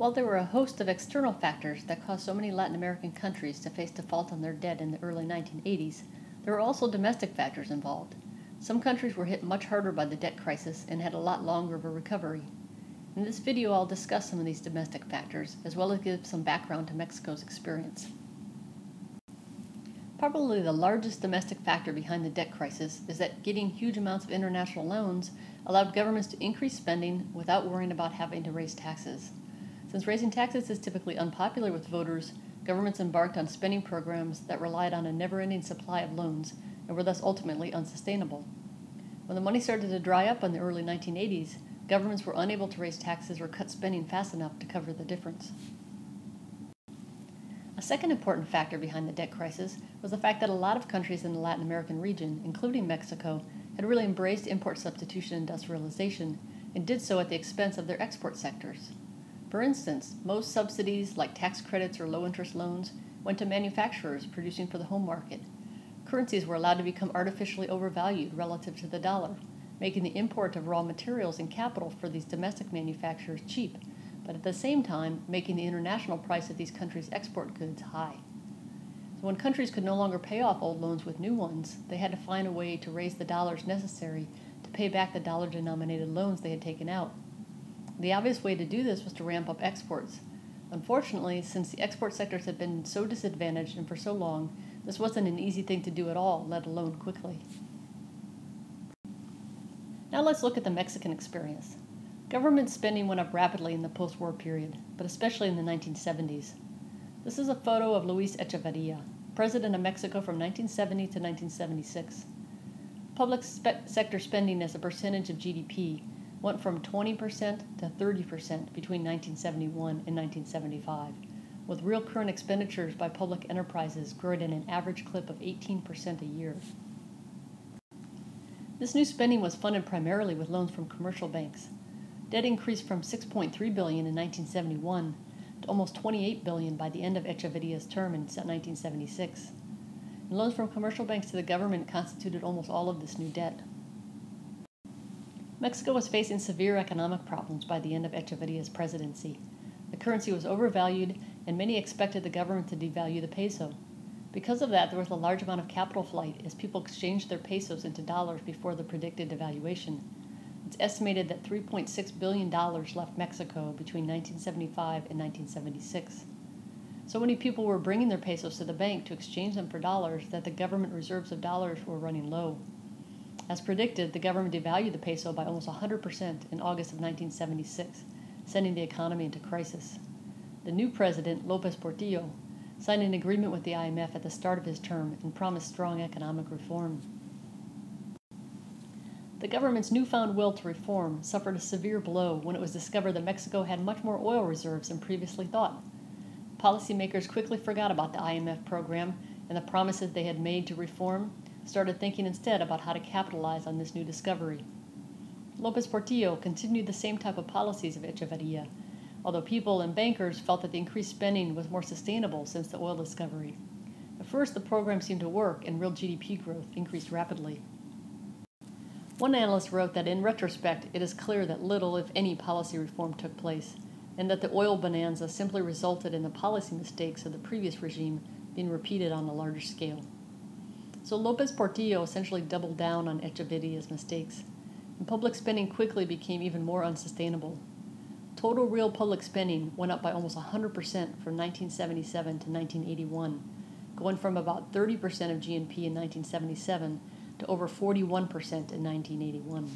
While there were a host of external factors that caused so many Latin American countries to face default on their debt in the early 1980s, there were also domestic factors involved. Some countries were hit much harder by the debt crisis and had a lot longer of a recovery. In this video, I'll discuss some of these domestic factors, as well as give some background to Mexico's experience. Probably the largest domestic factor behind the debt crisis is that getting huge amounts of international loans allowed governments to increase spending without worrying about having to raise taxes. Since raising taxes is typically unpopular with voters, governments embarked on spending programs that relied on a never-ending supply of loans and were thus ultimately unsustainable. When the money started to dry up in the early 1980s, governments were unable to raise taxes or cut spending fast enough to cover the difference. A second important factor behind the debt crisis was the fact that a lot of countries in the Latin American region, including Mexico, had really embraced import substitution industrialization and did so at the expense of their export sectors. For instance, most subsidies, like tax credits or low-interest loans, went to manufacturers producing for the home market. Currencies were allowed to become artificially overvalued relative to the dollar, making the import of raw materials and capital for these domestic manufacturers cheap, but at the same time making the international price of these countries' export goods high. So when countries could no longer pay off old loans with new ones, they had to find a way to raise the dollars necessary to pay back the dollar-denominated loans they had taken out. The obvious way to do this was to ramp up exports. Unfortunately, since the export sectors had been so disadvantaged and for so long, this wasn't an easy thing to do at all, let alone quickly. Now let's look at the Mexican experience. Government spending went up rapidly in the post-war period, but especially in the 1970s. This is a photo of Luis Echeverria, president of Mexico from 1970 to 1976. Public sector spending as a percentage of GDP went from 20% to 30% between 1971 and 1975, with real current expenditures by public enterprises growing at an average clip of 18% a year. This new spending was funded primarily with loans from commercial banks. Debt increased from $6.3 billion in 1971 to almost $28 billion by the end of Echeverria's term in 1976. And loans from commercial banks to the government constituted almost all of this new debt. Mexico was facing severe economic problems by the end of Echeverria's presidency. The currency was overvalued, and many expected the government to devalue the peso. Because of that, there was a large amount of capital flight as people exchanged their pesos into dollars before the predicted devaluation. It's estimated that $3.6 billion left Mexico between 1975 and 1976. So many people were bringing their pesos to the bank to exchange them for dollars that the government reserves of dollars were running low. As predicted, the government devalued the peso by almost 100% in August of 1976, sending the economy into crisis. The new president, López Portillo, signed an agreement with the IMF at the start of his term and promised strong economic reform. The government's newfound will to reform suffered a severe blow when it was discovered that Mexico had much more oil reserves than previously thought. Policymakers quickly forgot about the IMF program and the promises they had made to reform, started thinking instead about how to capitalize on this new discovery. López Portillo continued the same type of policies of Echeverria, although people and bankers felt that the increased spending was more sustainable since the oil discovery. At first, the program seemed to work and real GDP growth increased rapidly. One analyst wrote that in retrospect, it is clear that little, if any, policy reform took place, and that the oil bonanza simply resulted in the policy mistakes of the previous regime being repeated on a larger scale. So López Portillo essentially doubled down on Echeverria's mistakes, and public spending quickly became even more unsustainable. Total real public spending went up by almost 100% from 1977 to 1981, going from about 30% of GNP in 1977 to over 41% in 1981.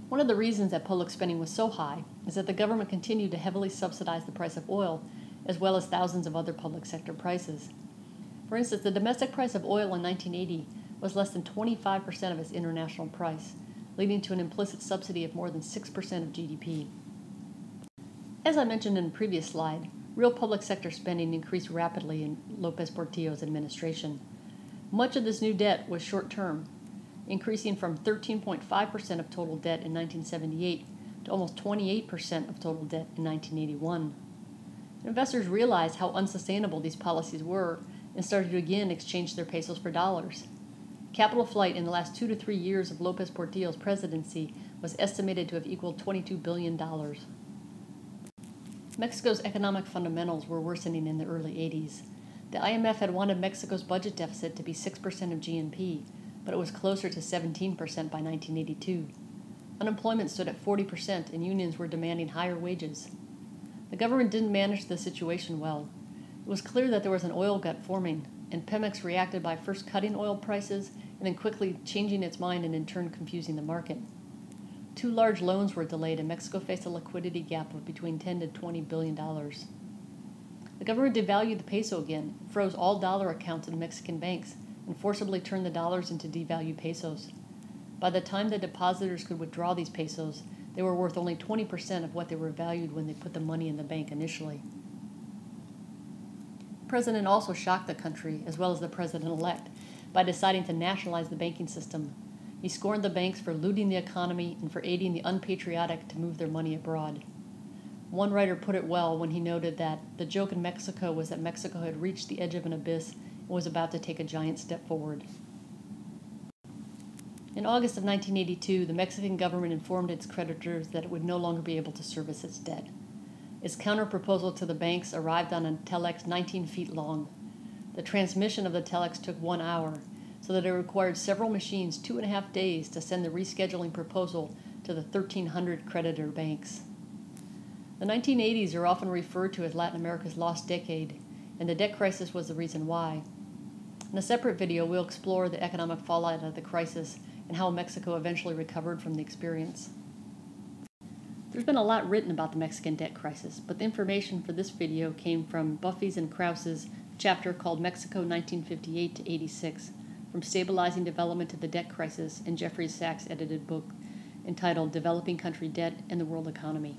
One of the reasons that public spending was so high is that the government continued to heavily subsidize the price of oil, as well as thousands of other public sector prices. For instance, the domestic price of oil in 1980 was less than 25% of its international price, leading to an implicit subsidy of more than 6% of GDP. As I mentioned in a previous slide, real public sector spending increased rapidly in López Portillo's administration. Much of this new debt was short-term, increasing from 13.5% of total debt in 1978 to almost 28% of total debt in 1981. Investors realized how unsustainable these policies were and started to again exchange their pesos for dollars. Capital flight in the last 2 to 3 years of López Portillo's presidency was estimated to have equaled $22 billion. Mexico's economic fundamentals were worsening in the early 80s. The IMF had wanted Mexico's budget deficit to be 6% of GNP, but it was closer to 17% by 1982. Unemployment stood at 40%, and unions were demanding higher wages. The government didn't manage the situation well. It was clear that there was an oil gut forming, and Pemex reacted by first cutting oil prices and then quickly changing its mind and in turn confusing the market. 2 large loans were delayed, and Mexico faced a liquidity gap of between $10 to $20 billion. The government devalued the peso again, froze all dollar accounts in Mexican banks, and forcibly turned the dollars into devalued pesos. By the time the depositors could withdraw these pesos, they were worth only 20% of what they were valued when they put the money in the bank initially. The president also shocked the country, as well as the president-elect, by deciding to nationalize the banking system. He scorned the banks for looting the economy and for aiding the unpatriotic to move their money abroad. One writer put it well when he noted that the joke in Mexico was that Mexico had reached the edge of an abyss and was about to take a giant step forward. In August of 1982, the Mexican government informed its creditors that it would no longer be able to service its debt. Its counterproposal to the banks arrived on a telex 19 feet long. The transmission of the telex took 1 hour, so that it required several machines 2.5 days to send the rescheduling proposal to the 1,300 creditor banks. The 1980s are often referred to as Latin America's lost decade, and the debt crisis was the reason why. In a separate video, we'll explore the economic fallout of the crisis and how Mexico eventually recovered from the experience. There's been a lot written about the Mexican debt crisis, but the information for this video came from Buffy's and Krause's chapter called Mexico 1958 to 86, From Stabilizing Development to the Debt Crisis, in Jeffrey Sachs' edited book entitled Developing Country Debt and the World Economy.